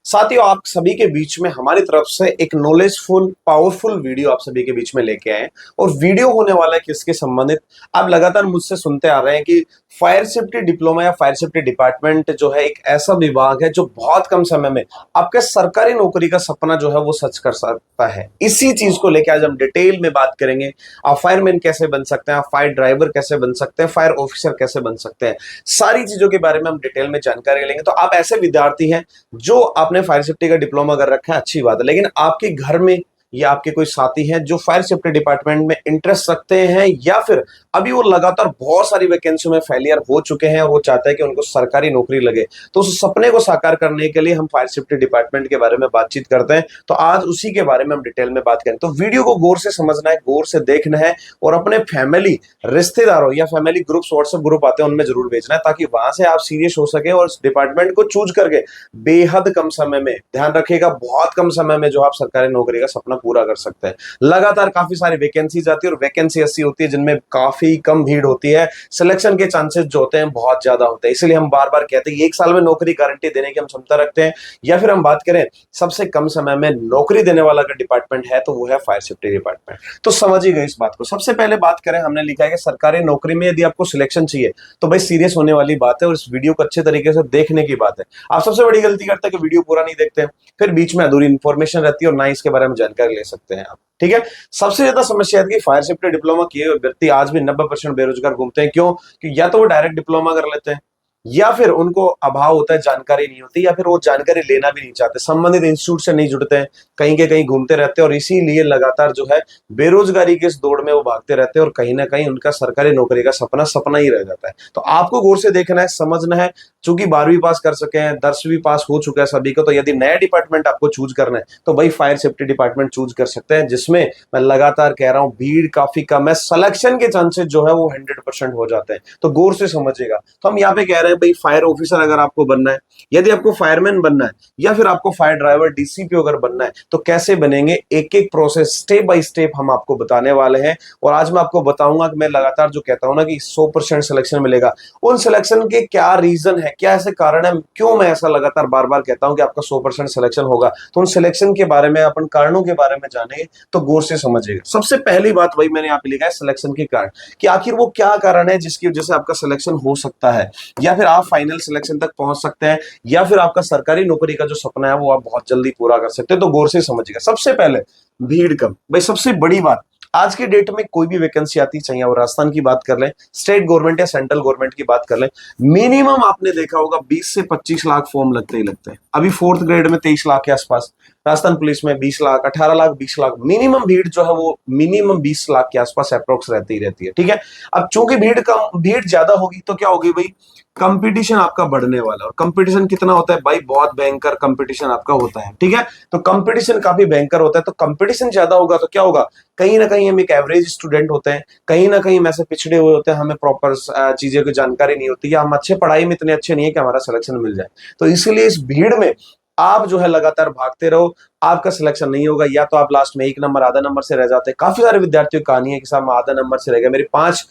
साथियों, आप सभी के बीच में हमारी तरफ से एक नॉलेजफुल पावरफुल वीडियो आप सभी के बीच में लेके आए हैं। और वीडियो होने वाला है किसके संबंधित, आप लगातार मुझसे सुनते आ रहे हैं कि फायर सेफ्टी डिप्लोमा या फायर सेफ्टी डिपार्टमेंट जो है एक ऐसा विभाग है जो बहुत कम समय में आपके सरकारी नौकरी का सपना जो है वो सच कर सकता है। इसी चीज को लेकर आज हम डिटेल में बात करेंगे। आप फायरमैन कैसे बन सकते हैं, आप फायर ड्राइवर कैसे बन सकते हैं, फायर ऑफिसर कैसे बन सकते हैं, सारी चीजों के बारे में हम डिटेल में जानकारी लेंगे। तो आप ऐसे विद्यार्थी हैं जो आपने फायर सेफ्टी का डिप्लोमा कर रखा है, अच्छी बात है, लेकिन आपके घर में या आपके कोई साथी हैं जो फायर सेफ्टी डिपार्टमेंट में इंटरेस्ट रखते हैं, या फिर अभी वो लगातार बहुत सारी वैकेंसी में फेलियर हो चुके हैं और वो चाहते हैं कि उनको सरकारी नौकरी लगे, तो उस सपने को साकार करने के लिए हम फायर सेफ्टी डिपार्टमेंट के बारे में बातचीत करते हैं। तो आज उसी के बारे में हम डिटेल में बात करें। तो वीडियो को गौर से समझना है, गौर से देखना है और अपने फैमिली रिश्तेदारों या फैमिली ग्रुप्स, व्हाट्सएप ग्रुप आते हैं, उनमें जरूर भेजना है ताकि वहां से आप सीरियस हो सके और इस डिपार्टमेंट को चूज करके बेहद कम समय में, ध्यान रखिएगा, बहुत कम समय में जो आप सरकारी नौकरी का सपना पूरा कर सकते हैं। लगातार काफी सारी वैकेंसीज आती है और वैकेंसी ऐसी होती है जिनमें काफी कम भीड़ होती है, सिलेक्शन के चांसेस जो होते हैं बहुत ज्यादा होते हैं। इसलिए हम बार बार कहते हैं एक साल में नौकरी गारंटी देने की हम क्षमता रखते हैं। या फिर हम बात करें सबसे कम समय में नौकरी देने वाला अगर डिपार्टमेंट है तो वो है फायर सेफ्टी डिपार्टमेंट। तो समझिएगा इस बात को। सबसे पहले बात करें, हमने लिखा है कि सरकारी नौकरी में यदि आपको सिलेक्शन चाहिए तो भाई सीरियस होने वाली बात है और इस वीडियो को अच्छे तरीके से देखने की बात है। आप सबसे बड़ी गलती करते हैं कि वीडियो पूरा नहीं देखते हैं, फिर बीच में अधूरी इंफॉर्मेशन रहती है और ना इसके बारे में जानकारी ले सकते हैं आप। ठीक है। सबसे ज्यादा समस्या है कि फायर सेफ्टी डिप्लोमा किए हुए व्यक्ति आज भी 90% बेरोजगार घूमते हैं। क्यों? कि या तो वो डायरेक्ट डिप्लोमा कर लेते हैं, या फिर उनको अभाव होता है, जानकारी नहीं होती, या फिर वो जानकारी लेना भी नहीं चाहते, संबंधित इंस्टीट्यूट से नहीं जुड़ते हैं, कहीं के कहीं घूमते रहते हैं और इसीलिए लगातार जो है बेरोजगारी के इस दौड़ में वो भागते रहते हैं और कहीं ना कहीं उनका सरकारी नौकरी का सपना सपना ही रह जाता है। तो आपको गौर से देखना है, समझना है। चूंकि 12वीं पास कर सके हैं, 10वीं पास हो चुका है सभी को, तो यदि नया डिपार्टमेंट आपको चूज करना है तो भाई फायर सेफ्टी डिपार्टमेंट चूज कर सकते हैं, जिसमें मैं लगातार कह रहा हूं भीड़ काफी कम है, सिलेक्शन के चांसेस जो है वो 100% हो जाते हैं। तो गौर से समझिएगा। तो हम यहाँ पे कह रहे हैं भाई फायर ऑफिसर अगर आपको बनना है, यदि आपको फायरमैन बनना है, या फिर आपको फायर ड्राइवर डीसीपी अगर बनना है, तो कैसे बनेंगे, एक एक प्रोसेस स्टेप बाय स्टेप हम आपको बताने वाले हैं। और आज मैं आपको बताऊंगा कि मैं लगातार जो कहता हूं ना कि 100% सिलेक्शन मिलेगा, उन सिलेक्शन के क्या रीजन है, क्या ऐसे कारण है, क्यों मैं ऐसा लगातार बार बार कहता हूं कि आपका 100% सिलेक्शन होगा। तो उन सिलेक्शन के बारे में, अपन कारणों के बारे में जानेंगे, तो गौर से समझिएगा। सबसे पहली बात वही मैंने यहाँ पे लिखा है, सिलेक्शन के कारण, कि आखिर वो क्या कारण है जिसकी वजह से आपका सिलेक्शन हो सकता है, या फिर आप फाइनल सिलेक्शन तक पहुंच सकते हैं, या फिर आपका सरकारी नौकरी का जो सपना है वो आप बहुत जल्दी पूरा कर सकते हैं। तो गौर से समझिएगा। सबसे पहले भीड़ कम। भाई सबसे बड़ी बात, आज के डेट में कोई भी वैकेंसी आती, चाहे वो राजस्थान की बात कर लें, स्टेट गवर्नमेंट या सेंट्रल गवर्नमेंट की बात कर लें, मिनिमम आपने देखा होगा 20 से 25 लाख फॉर्म लगते ही लगते हैं। अभी 4th ग्रेड में 23 लाख के आसपास, राजस्थान पुलिस में 20 लाख, 18 लाख, 20 लाख, मिनिमम भीड़ जो है वो मिनिमम 20 लाख के आसपास अप्रोक्स रहती ही रहती है। ठीक है। अब चूंकि भीड़ ज्यादा होगी तो क्या होगी भाई, कंपटीशन आपका बढ़ने वाला है। और कंपटीशन कितना होता है भाई, बहुत भयंकर कंपटीशन आपका होता है। ठीक है। तो कंपटीशन काफी भयंकर होता है, तो कंपटीशन ज्यादा होगा तो क्या होगा, कहीं ना कहीं हम एक एवरेज स्टूडेंट होते हैं, कहीं ना कहीं हम ऐसे पिछड़े हुए होते हैं, हमें प्रॉपर चीजें की जानकारी नहीं होती, या हम अच्छे पढ़ाई में इतने अच्छे नहीं है कि हमारा सिलेक्शन मिल जाए। तो इसीलिए इस भीड़ में आप जो है लगातार भागते रहो, आपका सिलेक्शन नहीं होगा, या तो आप लास्ट में 1 नंबर, आधा नंबर से रह जाते हैं। काफी सारे विद्यार्थियों की कहानी है कि साहब आधा नंबर से रह गया, मेरी 5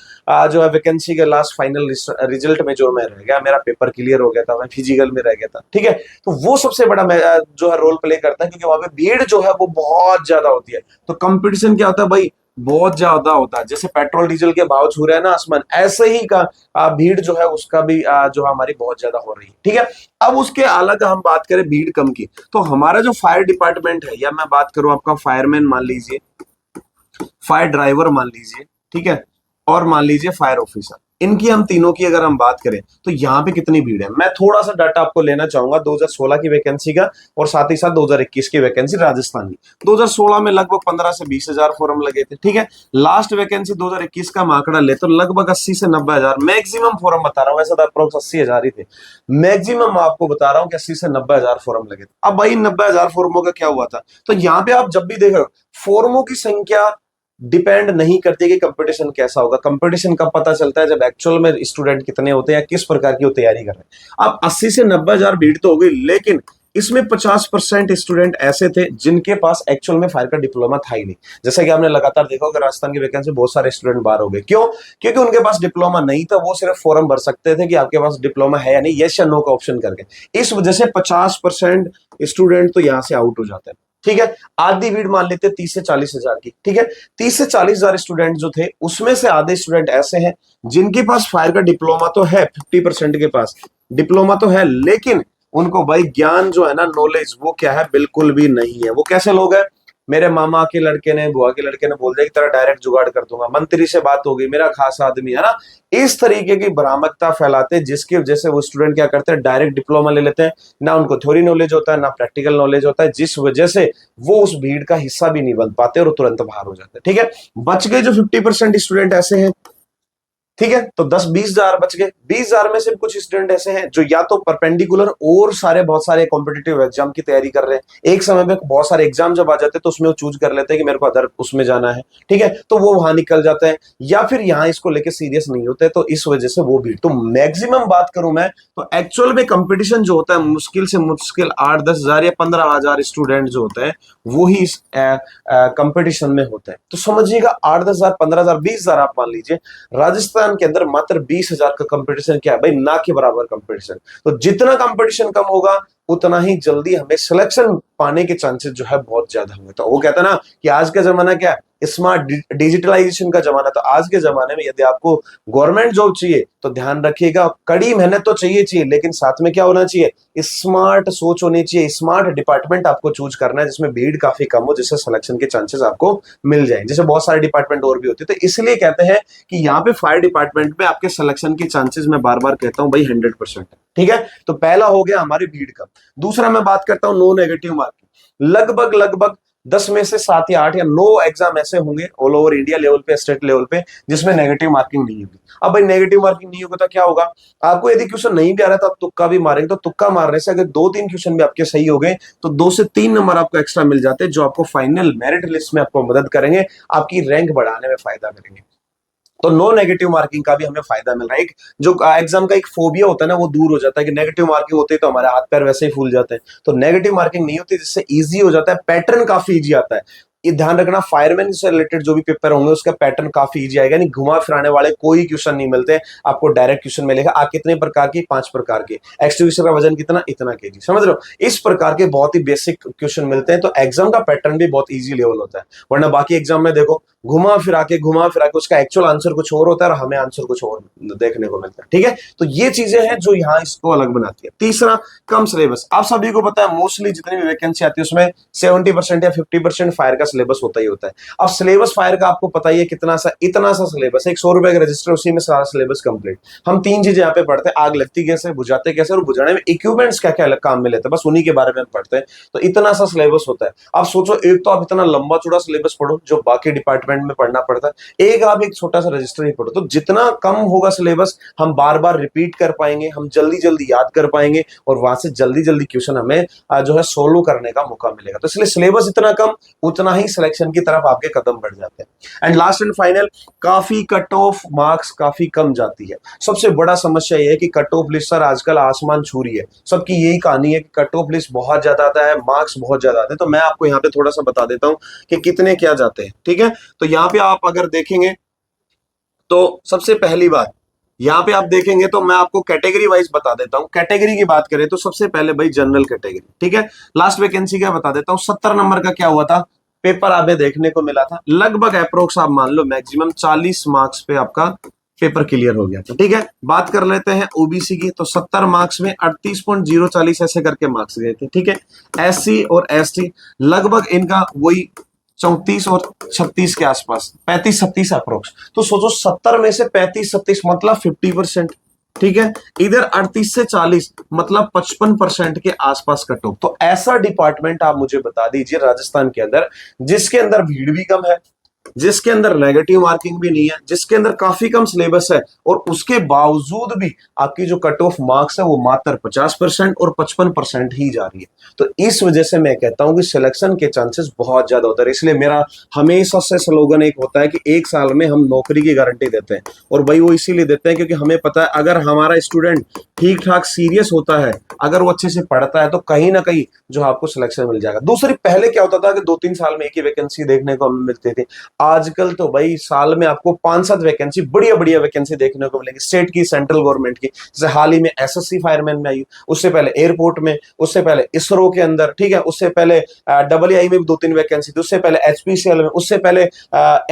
जो है वैकेंसी के लास्ट फाइनल रिजल्ट में जो मैं रह गया, मेरा पेपर क्लियर हो गया था, मैं फिजिकल में रह गया था। ठीक है। तो वो सबसे बड़ा जो है रोल प्ले करता है, क्योंकि वहां पे भीड़ जो है वो बहुत ज्यादा होती है। तो कंपटीशन क्या होता है भाई, बहुत ज्यादा होता है। जैसे पेट्रोल डीजल के भाव छू रहे हैं ना आसमान, ऐसे ही का भीड़ जो है उसका भी जो हमारी बहुत ज्यादा हो रही है। ठीक है। अब उसके अलग हम बात करें भीड़ कम की, तो हमारा जो फायर डिपार्टमेंट है, या मैं बात करूं आपका फायरमैन मान लीजिए, फायर ड्राइवर मान लीजिए, ठीक है, और मान लीजिए फायर ऑफिसर, इनकी हम तीनों की अगर हम बात करें तो यहाँ पे कितनी भीड़ है। मैं थोड़ा सा डाटा आपको लेना चाहूंगा 2016 की वैकेंसी का, और साथ ही साथ 2021 की वैकेंसी राजस्थान की। 2016 में लगभग 15 से 20 हजार फॉर्म लगे थे। ठीक है। लास्ट वैकेंसी 2021 का आंकड़ा ले तो लगभग 80 से 90 हजार मैक्सिमम फॉर्म बता रहा हूँ, वैसे तो अप्रोक्स 80 हजार ही थे, मैक्सिमम आपको बता रहा हूँ कि 80 से 90 हजार फॉर्म लगे थे। अब भाई 90 हजार फॉर्मों का क्या हुआ था, तो यहाँ पे आप जब भी देख रहे हो, फॉर्मों की संख्या डिपेंड नहीं करती कि कंपटीशन कैसा होगा। कंपटीशन कब पता चलता है, जब एक्चुअल में स्टूडेंट कितने होते हैं या किस प्रकार की वो तैयारी कर रहे हैं। अब 80 से 90 हजार भीड़ तो हो गई, लेकिन इसमें 50% स्टूडेंट ऐसे थे जिनके पास एक्चुअल में फायर का डिप्लोमा था ही नहीं। जैसा कि आपने लगातार देखा होगा राजस्थान की वैकेंसी बहुत सारे स्टूडेंट बाहर हो गए। क्यों? क्योंकि उनके पास डिप्लोमा नहीं था, वो सिर्फ फॉर्म भर सकते थे कि आपके पास डिप्लोमा है या नहीं, यस या नो का ऑप्शन करके। इस वजह से 50% स्टूडेंट तो यहां से आउट हो जाते हैं। ठीक है, आधी भीड़ मान लेते 30 से 40 हजार की। ठीक है, 30 से 40 हजार स्टूडेंट जो थे उसमें से आधे स्टूडेंट ऐसे हैं जिनके पास फायर का डिप्लोमा तो है, 50% के पास डिप्लोमा तो है, लेकिन उनको भाई ज्ञान जो है ना, नॉलेज, वो क्या है, बिल्कुल भी नहीं है। वो कैसे लोग हैं? मेरे मामा के लड़के ने, बुआ के लड़के ने बोल दिया कि तेरा डायरेक्ट जुगाड़ कर दूंगा, मंत्री से बात होगी, मेरा खास आदमी है ना, इस तरीके की भ्रामकता फैलाते हैं, जिसकी वजह से वो स्टूडेंट क्या करते हैं, डायरेक्ट डिप्लोमा ले लेते हैं। ना उनको थ्योरी नॉलेज होता है, ना प्रैक्टिकल नॉलेज होता है, जिस वजह से वो उस भीड़ का हिस्सा भी नहीं बन पाते और तुरंत बाहर हो जाते हैं। ठीक है, बच गए जो 50% स्टूडेंट ऐसे हैं। ठीक है, तो 10-20 हजार बच गए। 20 हजार में से कुछ स्टूडेंट ऐसे हैं जो या तो परपेंडिकुलर और बहुत सारे कॉम्पिटेटिव एग्जाम की तैयारी कर रहे हैं। एक समय में बहुत सारे एग्जाम जब आ जाते हैं तो उसमें वो चूज कर लेते हैं कि मेरे को अदर उसमें जाना है। ठीक है, तो वो वहां निकल जाते हैं, या फिर यहाँ इसको लेके सीरियस नहीं होते, तो इस वजह से वो भीड़। तो मैक्सिमम बात करूं मैं, तो एक्चुअल में कंपटीशन जो होता है मुश्किल से मुश्किल 8-10 हजार या 15 हजार स्टूडेंट जो होते हैं वो ही इस कंपटीशन में होते हैं। तो समझिएगा, 8-10 हजार, 15 हजार, 20 हजार आप मान लीजिए, राजस्थान के अंदर मात्र 20 हजार का कंपटीशन क्या है भाई, ना के बराबर कंपटीशन। तो जितना कंपटीशन कम होगा उतना ही जल्दी हमें सिलेक्शन पाने के चांसेस जो है बहुत ज्यादा होंगे। तो वो कहता है ना कि आज का जमाना क्या है, स्मार्ट डिजिटलाइजेशन का जमाना। तो आज के जमाने में यदि आपको गवर्नमेंट जॉब चाहिए तो ध्यान रखिएगा, कड़ी मेहनत तो चाहिए, लेकिन साथ में क्या होना चाहिए, स्मार्ट सोच होनी चाहिए, स्मार्ट डिपार्टमेंट आपको चूज करना है जिसमें भीड़ काफी कम हो, जिससे सिलेक्शन के चांसेस आपको मिल जाए। जैसे बहुत सारे डिपार्टमेंट और भी होते हैं, तो इसलिए कहते हैं कि यहाँ पे फायर डिपार्टमेंट में आपके सिलेक्शन के चांसेस, मैं बार बार कहता हूं भाई, 100%। ठीक है, तो पहला हो गया हमारी भीड़ का। दूसरा मैं बात करता हूं नो नेगेटिव मार्किंग। लगभग लगभग 10 में से 7 या 8 या 9 एग्जाम ऐसे होंगे ऑल ओवर इंडिया लेवल पे, स्टेट लेवल पे, जिसमें नेगेटिव मार्किंग नहीं होगी। अब भाई नेगेटिव मार्किंग नहीं होगा तो क्या होगा, आपको यदि क्वेश्चन नहीं भी आ रहा तो आप तुक्का भी मारेंगे, तो तुक्का मारने से अगर 2-3 क्वेश्चन भी आपके सही हो गए तो 2 से 3 नंबर आपको एक्स्ट्रा मिल जाते हैं, जो आपको फाइनल मेरिट लिस्ट में आपको मदद करेंगे, आपकी रैंक बढ़ाने में फायदा करेंगे। तो नो नेगेटिव मार्किंग का भी हमें फायदा मिल रहा है। एक जो एग्जाम का एक फोबिया होता है ना, वो दूर हो जाता है कि नेगेटिव मार्किंग होती है तो हमारे हाथ पैर वैसे ही फूल जाते हैं। तो नेगेटिव मार्किंग नहीं होती, जिससे इजी हो जाता है, पैटर्न काफी इजी आता है। ये ध्यान रखना, फायरमैन से रिलेटेड जो भी पेपर होंगे उसका पैटर्न काफी इजी आएगा, नहीं घुमा फिराने वाले कोई क्वेश्चन नहीं मिलते, आपको डायरेक्ट क्वेश्चन मिलेगा। आप कितने प्रकार की, 5 प्रकार के, एक्सटिंग्विशर का वजन कितना, इतना केजी, समझ रहे हो, इस प्रकार के बहुत ही बेसिक क्वेश्चन मिलते हैं। तो एग्जाम का पैटर्न भी बहुत इजी लेवल होता है। वरना बाकी एग्जाम में देखो, घुमा फिरा के उसका एक्चुअल आंसर कुछ और होता है और हमें आंसर कुछ और देखने को मिलता है। ठीक है, तो ये चीजें हैं जो यहाँ इसको अलग बनाती है। तीसरा, कम सिलेबस। आप सभी को पता है मोस्टली जितनी भी वैकेंसी आती है उसमें 70% या 50% फायर का सिलेबस होता ही होता है। अब सिलेबस फायर का आपको पता ही है कितना सा, इतना सा सिलेबस है, 100 रुपए का रजिस्टर, उसी में सारा सिलेबस कंप्लीट। हम 3 चीजें यहाँ पे पढ़ते हैं, आग लगती कैसे, बुझाते कैसे, और बुझाने में इक्विपमेंट्स क्या क्या काम में लेते हैं, बस उन्हीं के बारे में हम पढ़ते हैं। तो इतना सा सिलेबस होता है। आप सोचो, एक तो आप इतना लंबा चौड़ा सिलेबस पढ़ो जो बाकी डिपार्टमेंट में पढ़ना पड़ता है, एक आप एक छोटा सा रजिस्टर ही पढ़ो। तो जितना कम होगा सिलेबस, हम बार बार रिपीट कर पाएंगे, हम जल्दी जल्दी याद कर पाएंगे, और वहां से जल्दी जल्दी क्वेश्चन हमें जो है सोल्व करने का मौका मिलेगा। तो इसलिए सिलेबस इतना कम, उतना ही सिलेक्शन की तरफ आपके कदम बढ़ जाते हैं। एंड लास्ट एंड फाइनल, काफी कट ऑफ मार्क्स काफी कम जाती है। सबसे बड़ा समस्या यह है कि कट ऑफ लिस्ट सर आजकल आसमान छू रही है, सबकी यही कहानी है कि कट ऑफ लिस्ट बहुत ज्यादा आता है, मार्क्स बहुत ज्यादा आते हैं। तो मैं आपको यहाँ पे थोड़ा सा बता देता हूं कि कितने क्या जाते हैं। ठीक है, तो यहाँ पे आप अगर देखेंगे तो सबसे पहली बात, यहाँ पे आप देखेंगे तो मैं आपको कैटेगरी वाइज बता देता हूं। कैटेगरी की बात करें तो सबसे पहले भाई जनरल कैटेगरी। ठीक है, लास्ट वैकेंसी का बता देता हूं। 70 नंबर का क्या हुआ था, पेपर आपने देखने को मिला था, लगभग अप्रोक्स आप मान लो मैक्सिमम 40 मार्क्स पे आपका पेपर क्लियर हो गया था। ठीक है, बात कर लेते हैं ओबीसी की, तो 70 मार्क्स में 38.040 ऐसे करके मार्क्स गए थे। ठीक है, एससी और एसटी लगभग इनका वही 34 और 36 के आसपास, 35-36 अप्रोक्स। तो सोचो 70 में से 35-36 मतलब 50%। ठीक है, इधर 38 से 40 मतलब 55% के आसपास कट ऑफ। तो ऐसा डिपार्टमेंट आप मुझे बता दीजिए राजस्थान के अंदर जिसके अंदर भीड़ भी कम है, जिसके अंदर नेगेटिव मार्किंग भी नहीं है, जिसके अंदर काफी कम सिलेबस है, और उसके बावजूद भी आपकी जो कट ऑफ मार्क्स है वो मात्र 50% और 55% ही जा रही है। तो इस वजह से मैं कहता हूं कि सिलेक्शन के चांसेस बहुत ज्यादा होते हैं। इसलिए मेरा हमेशा से स्लोगन एक होता है कि एक साल में हम नौकरी की गारंटी देते हैं, और भाई वो इसीलिए देते हैं क्योंकि हमें पता है अगर हमारा स्टूडेंट ठीक ठाक सीरियस होता है, अगर वो अच्छे से पढ़ता है, तो कहीं ना कहीं जो आपको सिलेक्शन मिल जाएगा। दूसरी, पहले क्या होता था कि 2-3 साल में एक ही वैकेंसी देखने को हमें मिलती थी। आजकल तो भाई साल में आपको 5-7 वैकेंसी, बढ़िया बढ़िया वैकेंसी देखने को मिलेगी, स्टेट की, सेंट्रल गवर्नमेंट की। जैसे हाल ही में एसएससी फायरमैन में आई, उससे पहले एयरपोर्ट में, उससे पहले इसरो के अंदर, ठीक है, उससे पहले डब्ल्यूआई में भी 2-3 वैकेंसी थी, उससे पहले एचपीसीएल में, उससे पहले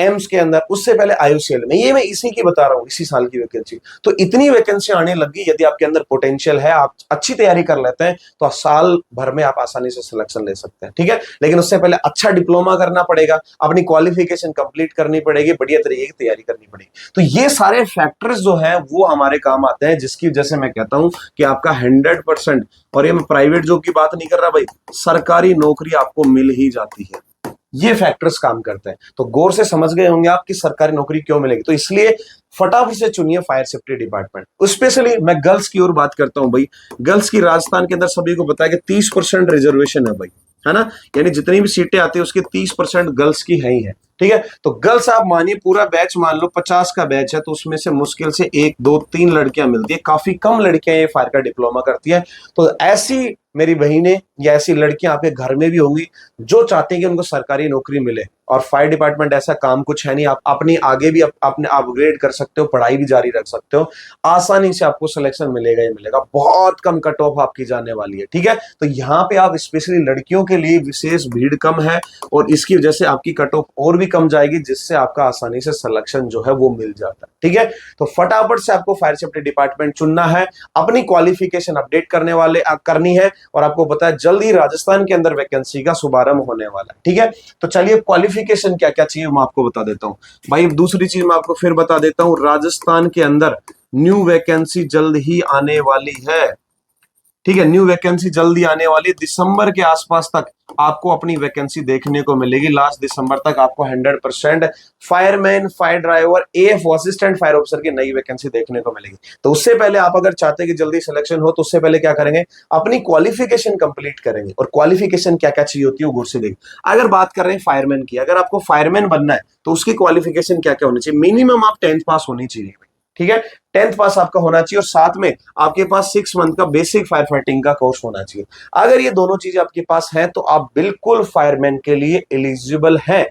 एम्स के अंदर, उससे पहले आईयूसीएल में। ये मैं इसी की बता रहा हूँ, इसी साल की वैकेंसी। तो इतनी वैकेंसी आने लगी, यदि आपके अंदर पोटेंशियल है, आप अच्छी तैयारी कर लेते हैं, तो साल भर में आप आसानी से सिलेक्शन ले सकते हैं, ठीक है। लेकिन उससे पहले अच्छा डिप्लोमा करना पड़ेगा, अपनी क्वालिफिकेशन कंप्लीट करनी पड़ेगी, बढ़िया तरीके की तैयारी करनी पड़ेगी। तो ये सारे फैक्टर्स जो हैं वो हमारे काम आते हैं, जिसकी वजह से मैं कहता हूं कि आपका 100%, और ये मैं प्राइवेट जॉब की बात नहीं कर रहा भाई, सरकारी नौकरी आपको मिल ही जाती है। ये फैक्टर्स काम करते हैं। तो गौर से समझ गए होंगे आप कि सरकारी नौकरी क्यों मिलेगी। तो इसलिए फटाफट से चुनिए फायर सेफ्टी डिपार्टमेंट। स्पेशली मैं गर्ल्स की ओर बात करता हूं भाई। गर्ल्स की राजस्थान के अंदर सभी को पता है कि 30% रिजर्वेशन है भाई, है ना। यानी जितनी भी सीटें आती है उसकी 30% गर्ल्स की है ही है, ठीक है। तो गर्ल्स आप मानिए पूरा बैच मान लो 50 का बैच है, तो उसमें से मुश्किल से 1-2-3 लड़कियां मिलती है। काफी कम लड़कियां ये फायर का डिप्लोमा करती है। तो ऐसी मेरी बहनें या ऐसी लड़कियां आपके घर में भी होंगी जो चाहती हैं कि उनको सरकारी नौकरी मिले। और फायर डिपार्टमेंट ऐसा काम कुछ है नहीं, आप अपनी आगे भी अपने अपग्रेड कर सकते हो, पढ़ाई भी जारी रख सकते हो, आसानी से आपको सिलेक्शन मिलेगा ही मिलेगा। बहुत कम कट ऑफ आपकी जाने वाली है, ठीक है। तो यहाँ पे आप स्पेशली लड़कियों के लिए विशेष भीड़ कम है, और इसकी वजह से आपकी कट ऑफ और भी कम जाएगी, जिससे आपका आसानी से सिलेक्शन जो है वो मिल जाता है, ठीक है। तो फटाफट से आपको फायर सेफ्टी डिपार्टमेंट चुनना है, अपनी क्वालिफिकेशन अपडेट करनी है। और आपको पता है जल्द ही राजस्थान के अंदर वैकेंसी का शुभारंभ होने वाला है, ठीक है। तो चलिए क्वालिफिकेशन क्या क्या चाहिए मैं आपको बता देता हूं भाई। दूसरी चीज मैं आपको फिर बता देता हूं, राजस्थान के अंदर न्यू वैकेंसी जल्द ही आने वाली है, ठीक है। न्यू वैकेंसी जल्दी आने वाली, दिसंबर के आसपास तक आपको अपनी वैकेंसी देखने को मिलेगी। लास्ट दिसंबर तक आपको 100% fireman, fire driver, AFO assistant fire officer की नई वैकेंसी देखने को मिलेगी। तो उससे पहले आप अगर चाहते हैं कि जल्दी सिलेक्शन हो, तो उससे पहले क्या करेंगे, अपनी क्वालिफिकेशन कंप्लीट करेंगे। और क्वालिफिकेशन क्या क्या चाहिए होती है वो गुर से देखें। अगर बात कर रहे हैं फायरमैन की, अगर आपको फायरमैन बनना है तो उसकी क्वालिफिकेशन क्या क्या होनी चाहिए। मिनिमम आप 10th पास होनी चाहिए, ठीक है। 10th पास आपका होना चाहिए, और साथ में आपके पास 6 मंथ का बेसिक फायर फाइटिंग का कोर्स होना चाहिए। अगर ये दोनों चीजें आपके पास हैं तो आप बिल्कुल फायरमैन के लिए एलिजिबल हैं,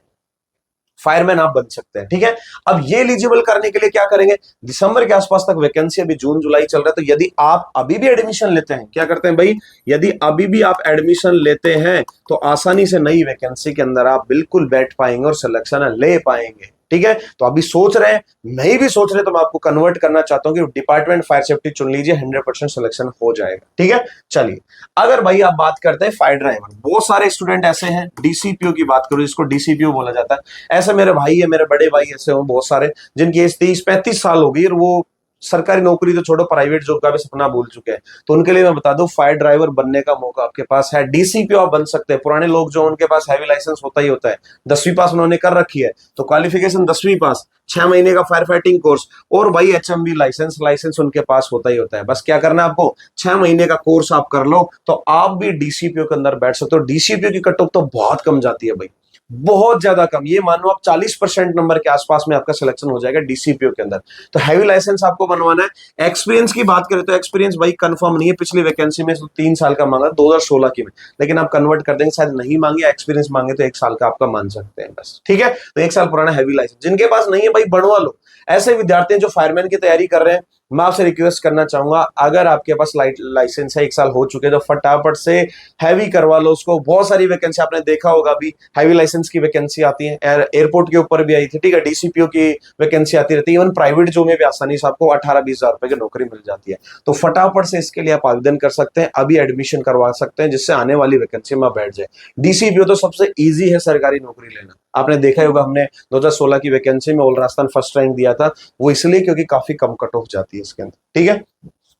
फायरमैन आप बन सकते हैं, ठीक है। अब ये एलिजिबल करने के लिए क्या करेंगे, दिसंबर के आसपास तक वैकेंसी, अभी जून जुलाई चल रहा है, तो यदि आप अभी भी एडमिशन लेते हैं, क्या करते हैं भाई, यदि अभी भी आप एडमिशन लेते हैं तो आसानी से नई वैकेंसी के अंदर आप बिल्कुल बैठ पाएंगे और सिलेक्शन ले पाएंगे, ठीक है। तो अभी सोच रहे हैं, नहीं भी सोच रहे, तो मैं आपको कन्वर्ट करना चाहता हूं कि डिपार्टमेंट फायर सेफ्टी चुन लीजिए, 100% सिलेक्शन हो जाएगा, ठीक है। चलिए, अगर भाई आप बात करते हैं फायर ड्राइवर, बहुत सारे स्टूडेंट ऐसे हैं, डीसीपीओ की बात करो, जिसको डीसीपीओ बोला जाता है। ऐसे मेरे भाई है, मेरे बड़े भाई ऐसे हो बहुत सारे, जिनकी एज 30-35 साल हो गई, और वो सरकारी नौकरी तो छोड़ो, प्राइवेट जॉब का भी सपना भूल चुके हैं। तो उनके लिए मैं बता दूं, फायर ड्राइवर बनने का मौका आपके पास है। डीसीपीओ आप बन सकते हैं। पुराने लोग जो, उनके पास हैवी लाइसेंस होता ही होता है, 10वीं पास उन्होंने कर रखी है, तो क्वालिफिकेशन 10वीं पास, 6 महीने का फायर फाइटिंग कोर्स, और भाई एचएमवी लाइसेंस उनके पास होता ही होता है। बस क्या करना है आपको, 6 महीने का कोर्स आप कर लो, तो आप भी डीसीपीओ के अंदर बैठ सकते हो। डीसीपीओ की कट ऑफ तो बहुत कम जाती है भाई, बहुत ज्यादा कम। ये मान लो आप 40% नंबर के आसपास में आपका सिलेक्शन हो जाएगा डीसीपीओ के अंदर। तो हैवी लाइसेंस आपको बनवाना है। एक्सपीरियंस की बात करें तो एक्सपीरियंस भाई कंफर्म नहीं है, पिछली वैकेंसी में 3 साल का मांगा 2016 की में, लेकिन आप कन्वर्ट कर देंगे, शायद नहीं मांगे, एक्सपीरियंस मांगे तो 1 साल का आपका मान सकते हैं बस, ठीक है। तो 1 साल पुराना हैवी लाइसेंस, जिनके पास नहीं है भाई बनवा लो। ऐसे विद्यार्थी जो फायरमैन की तैयारी कर रहे हैं, मैं आपसे रिक्वेस्ट करना चाहूंगा, अगर आपके पास लाइसेंस है, 1 साल हो चुके, तो फटाफट से हैवी करवा लो उसको। बहुत सारी वैकेंसी आपने देखा होगा, अभी हैवी लाइसेंस की वैकेंसी आती है, एयरपोर्ट के ऊपर भी आई थी, ठीक है। डीसीपीओ की वैकेंसी आती रहती है, इवन प्राइवेट जो में भी आसानी से आपको 18-20 हजार रुपए की नौकरी मिल जाती है। तो फटाफट से इसके लिए आप आवेदन कर सकते हैं, अभी एडमिशन करवा सकते हैं, जिससे आने वाली वैकेंसी में बैठ जाए। डीसीपीओ तो सबसे ईजी है सरकारी नौकरी लेना, आपने देखा होगा, हमने 2016 की वैकेंसी में ऑल राजस्थान फर्स्ट रैंक दिया था, वो इसलिए क्योंकि काफी कम कट ऑफ जाती है इसके अंदर, ठीक है।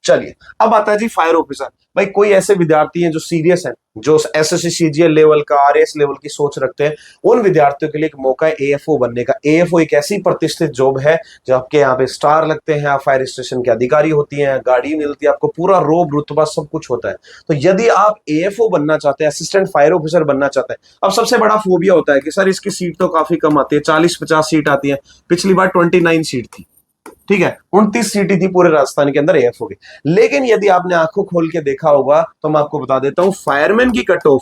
चलिए, अब आता है जी फायर ऑफिसर। भाई कोई ऐसे विद्यार्थी हैं जो सीरियस हैं, जो एसएससी सीजीएल लेवल का, आरएएस लेवल की सोच रखते हैं, उन विद्यार्थियों के लिए एक मौका है एएफओ बनने का। एएफओ एक ऐसी प्रतिष्ठित जॉब है जो आपके यहाँ पे स्टार लगते हैं, आप फायर स्टेशन के अधिकारी होती हैं, गाड़ी मिलती है आपको, पूरा रोब रुतबा सब कुछ होता है। तो यदि आप एएफओ बनना चाहते हैं, असिस्टेंट फायर ऑफिसर बनना चाहते हैं, अब सबसे बड़ा फोबिया होता है कि सर इसकी सीट तो काफी कम आती है, 40-50 सीट आती है, पिछली बार 29 सीट थी, ठीक है, 29 सीटें थी पूरे राजस्थान के अंदर एएफओ की। लेकिन यदि आपने आंखों खोल के देखा होगा तो मैं आपको बता देता हूं, फायरमैन की कट ऑफ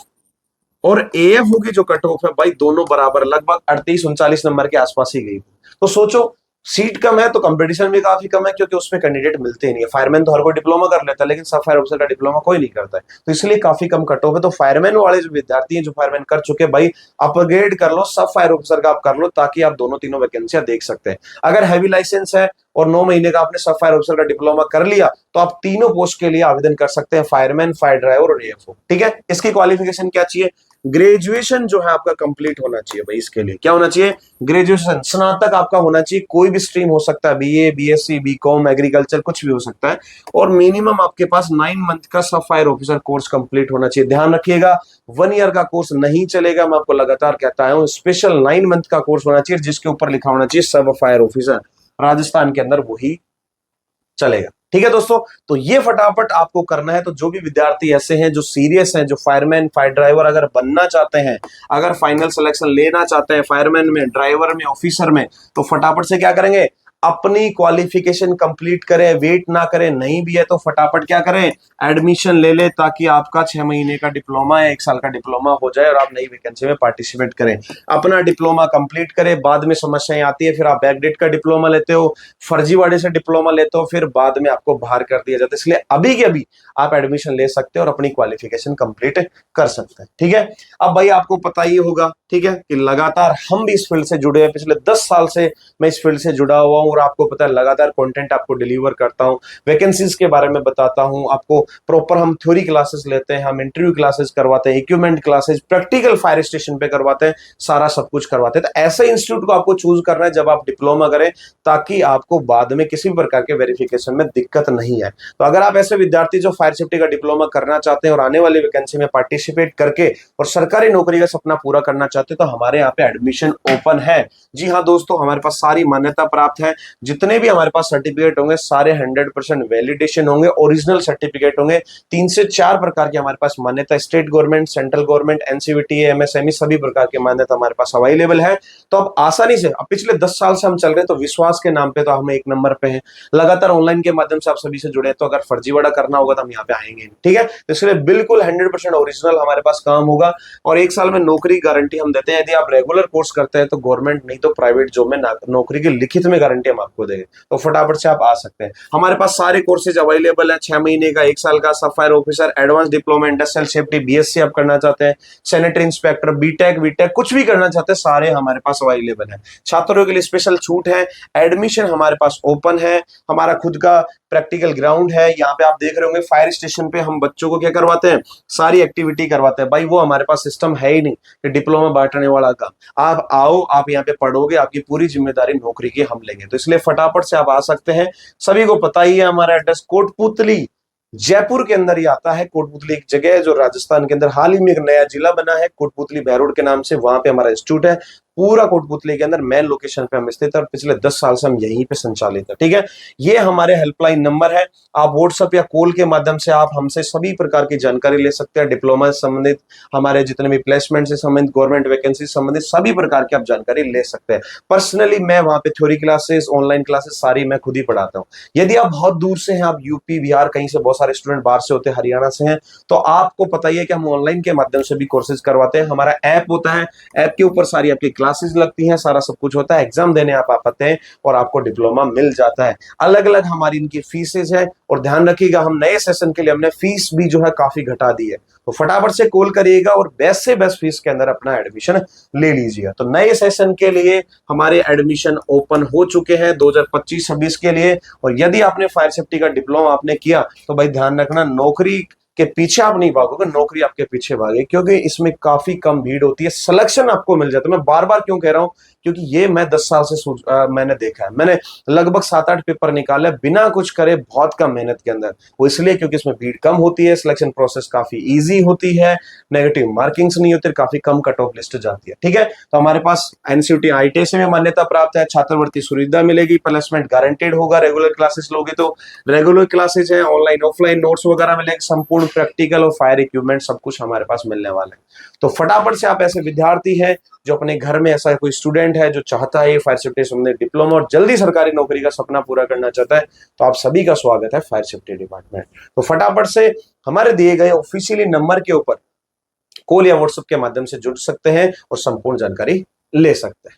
और एएफओ की जो कट ऑफ है भाई, दोनों बराबर लगभग 38-39 नंबर के आसपास ही गई। तो सोचो, सीट कम है तो कंपटीशन भी काफी कम है, क्योंकि उसमें कैंडिडेट मिलते ही नहीं है। फायरमैन तो हर कोई डिप्लोमा कर लेता है, लेकिन सब फायर ऑफिसर का डिप्लोमा कोई नहीं करता है, तो इसलिए काफी कम कट ऑफ है। तो फायरमैन वाले जो विद्यार्थी हैं, जो फायरमैन कर चुके, भाई अपग्रेड कर लो, सब फायर ऑफिसर का आप कर लो, ताकि आप दोनों तीनों वैकेंसियां देख सकते हैं। अगर हैवी लाइसेंस है और 9 महीने का आपने सब फायर ऑफिसर का डिप्लोमा कर लिया, तो आप तीनों पोस्ट के लिए आवेदन कर सकते हैं, फायरमैन, फायर ड्राइवर और एएफओ। ठीक है, इसकी क्वालिफिकेशन क्या चाहिए? ग्रेजुएशन जो है आपका कंप्लीट होना चाहिए। भाई इसके लिए क्या होना चाहिए? ग्रेजुएशन, स्नातक आपका होना चाहिए, कोई भी स्ट्रीम हो सकता है, बीए, बीएससी, बीकॉम, एग्रीकल्चर, कुछ भी हो सकता है। और मिनिमम आपके पास 9 मंथ का सब फायर ऑफिसर कोर्स कंप्लीट होना चाहिए। ध्यान रखिएगा, 1 ईयर का कोर्स नहीं चलेगा, मैं आपको लगातार कहता हूं, स्पेशल 9 मंथ का कोर्स होना चाहिए, जिसके ऊपर लिखा होना चाहिए सब फायर ऑफिसर, राजस्थान के अंदर वही चलेगा। ठीक है दोस्तों, तो ये फटाफट आपको करना है। तो जो भी विद्यार्थी ऐसे हैं जो सीरियस हैं, जो फायरमैन, फायर ड्राइवर अगर बनना चाहते हैं, अगर फाइनल सिलेक्शन लेना चाहते हैं फायरमैन में, ड्राइवर में, ऑफिसर में, तो फटाफट से क्या करेंगे? अपनी क्वालिफिकेशन कंप्लीट करें, वेट ना करें। नहीं भी है तो फटाफट क्या करें? एडमिशन ले ले, ताकि आपका 6 महीने का डिप्लोमा या 1 साल का डिप्लोमा हो जाए और आप नई वैकेंसी में पार्टिसिपेट करें। अपना डिप्लोमा कंप्लीट करें, बाद में समस्याएं आती है, फिर आप बैकडेट का डिप्लोमा लेते हो, फर्जीवाड़े से डिप्लोमा लेते हो, फिर बाद में आपको बाहर कर दिया जाता है। इसलिए अभी के अभी आप एडमिशन ले सकते हैं और अपनी क्वालिफिकेशन कंप्लीट कर सकते हैं। ठीक है, अब भाई आपको पता ही होगा, ठीक है, कि लगातार हम भी इस फील्ड से जुड़े हैं, पिछले 10 साल से मैं इस फील्ड से जुड़ा हुआ हूं, और आपको पता है लगातार कंटेंट आपको डिलीवर करता हूं, वैकेंसीज के बारे में बताता हूं आपको, प्रॉपर हम थ्योरी क्लासेस लेते हैं, हम इंटरव्यू क्लासेस करवाते हैं, equipment classes, practical fire station पे करवाते हैं, सारा सब कुछ करवाते हैं। तो ऐसे इंस्टीट्यूट को आपको चूज करना है जब आप डिप्लोमा करें, ताकि आपको बाद में किसी भी प्रकार के वेरिफिकेशन में दिक्कत नहीं है। तो अगर आप ऐसे विद्यार्थी जो फायर सेफ्टी का डिप्लोमा करना चाहते हैं और आने वाली वैकेंसी में पार्टिसिपेट करके और सरकारी नौकरी का सपना पूरा करना चाहते हैं, तो हमारे यहाँ पे एडमिशन ओपन है। जी हाँ दोस्तों, हमारे पास सारी मान्यता प्राप्त है, जितने भी हमारे पास सर्टिफिकेट होंगे सारे 100% वैलिडेशन होंगे, ओरिजिनल सर्टिफिकेट होंगे। 3 से 4 प्रकार की हमारे पास मान्यता, state government, central government, NCVT, MSME, सभी प्रकार की मान्यता हमारे पास अवेलेबल है। तो अब आसानी से, अब पिछले 10 साल से हम चल रहे हैं, तो विश्वास के नाम पे तो हम 1 नंबर पे हैं। लगातार ऑनलाइन के माध्यम से आप सभी से जुड़े हैं, तो अगर फर्जीवाड़ा करना होगा तो हम यहाँ पे आएंगे। ठीक है, तो इसलिए बिल्कुल 100% ओरिजिनल हमारे पास काम होगा, और 1 साल में नौकरी गारंटी हम देते हैं। यदि आप रेगुलर कोर्स करते हैं तो गवर्नमेंट नहीं तो प्राइवेट जॉब में नौकरी की लिखित में गारंटी हम आपको देंगे। तो फटाफट से आप आ सकते हैं। हमारे पास सारे कोर्सेज अवेलेबल है, 6 महीने का, 1 साल का, सब fire officer, advance diploma industrial safety, BSc आप करना चाहते हैं, सैनिटरी इंस्पेक्टर, बीटेक, वीटेक, कुछ भी करना चाहते हैं, सारे हमारे पास अवेलेबल है। छात्रों के लिए स्पेशल छूट है, एडमिशन हमारे पास ओपन है, हमारा खुद का प्रैक्टिकल ग्राउंड है। यहाँ पे आप देख रहे होंगे फायर स्टेशन पे हम बच्चों को क्या करवाते हैं? सारी एक्टिविटी करवाते हैं। भाई वो हमारे पास सिस्टम है ही नहीं कि डिप्लोमा बांटने वाला काम। आप आओ, आप यहाँ पे पढ़ोगे, आपकी पूरी जिम्मेदारी नौकरी की हम लेंगे। तो इसलिए फटाफट से आप आ सकते हैं। सभी को पता ही है हमारा एड्रेस कोटपुतली, जयपुर के अंदर ही आता है। कोटपुतली एक जगह है जो राजस्थान के अंदर हाल ही में एक नया जिला बना है, कोटपुतली बहरोड के नाम से, वहां पे हमारा इंस्टीट्यूट है। पूरा कोटपुतली के अंदर मेन लोकेशन पे हम स्थित है, और पिछले 10 साल से हम यहीं पे संचालित है। ठीक है, ये हमारे हेल्पलाइन नंबर है। आप व्हाट्सएप या कॉल के माध्यम से आप हमसे सभी प्रकार की जानकारी ले सकते हैं, डिप्लोमा से संबंधित, हमारे जितने भी प्लेसमेंट से संबंधित, गवर्नमेंट वैकेंसी से संबंधित सभी प्रकार की आप जानकारी ले सकते हैं। पर्सनली मैं वहां पे थ्योरी क्लासेस, ऑनलाइन क्लासेस सारी मैं खुद ही पढ़ाता हूँ। यदि आप बहुत दूर से हैं, आप यूपी, बिहार, कहीं से, बहुत सारे स्टूडेंट बाहर से होते हैं, हरियाणा से हैं, तो आपको पता ही है कि हम ऑनलाइन के माध्यम से भी कोर्सेज करवाते हैं। हमारा ऐप होता है, ऐप के ऊपर सारी आपकी क्लासेस लगती हैं, सारा सब कुछ होता है। एग्जाम देने आप आते हैं और आपको डिप्लोमा मिल जाता है। अलग अलग हमारी इनकी फीसेज है, और ध्यान रखिएगा हम नए सेशन के लिए हमने फीस भी जो है काफी घटा दी है। तो फटाफट से कॉल करिएगा और बेस्ट से बेस्ट फीस के अंदर अपना एडमिशन ले लीजिएगा। तो नए सेशन के लिए हमारे एडमिशन ओपन हो चुके हैं 2025-26 के लिए। और यदि आपने फायर सेफ्टी का डिप्लोमा आपने किया, तो भाई ध्यान रखना, नौकरी के पीछे आप नहीं भागोगे, नौकरी आपके पीछे भागे, क्योंकि इसमें काफी कम भीड़ होती है, सिलेक्शन आपको मिल जाता है। मैं बार बार क्यों कह रहा हूं, क्योंकि ये मैं 10 साल से मैंने देखा है। मैंने लगभग 7-8 पेपर निकाले बिना कुछ करे, बहुत कम मेहनत के अंदर। वो इसलिए क्योंकि इसमें भीड़ कम होती है, सिलेक्शन प्रोसेस काफी इजी होती है, नेगेटिव मार्किंग्स नहीं होती, काफी कम कट ऑफ लिस्ट जाती है। ठीक है, तो हमारे पास एनसीईआरटी आईटी से में मान्यता प्राप्त है, छात्रवृत्ति सुविधा मिलेगी, प्लेसमेंट गारंटेड होगा, रेगुलर क्लासेस लोगे तो रेगुलर क्लासेस है, ऑनलाइन ऑफलाइन नोट्स वगैरह मिलेंगे, संपूर्ण प्रैक्टिकल और फायर इक्विपमेंट सब कुछ हमारे पास मिलने वाला है। तो फटाफट से आप ऐसे विद्यार्थी हैं जो अपने घर में ऐसा कोई स्टूडेंट है जो चाहता है फायर सेफ्टी संबंधित डिप्लोमा और जल्दी सरकारी नौकरी का सपना पूरा करना चाहता है, तो आप सभी का स्वागत है फायर सेफ्टी डिपार्टमेंट। तो फटाफट से हमारे दिए गए ऑफिशियली नंबर के ऊपर कॉल या व्हाट्सएप के माध्यम से जुड़ सकते हैं और संपूर्ण जानकारी ले सकते हैं।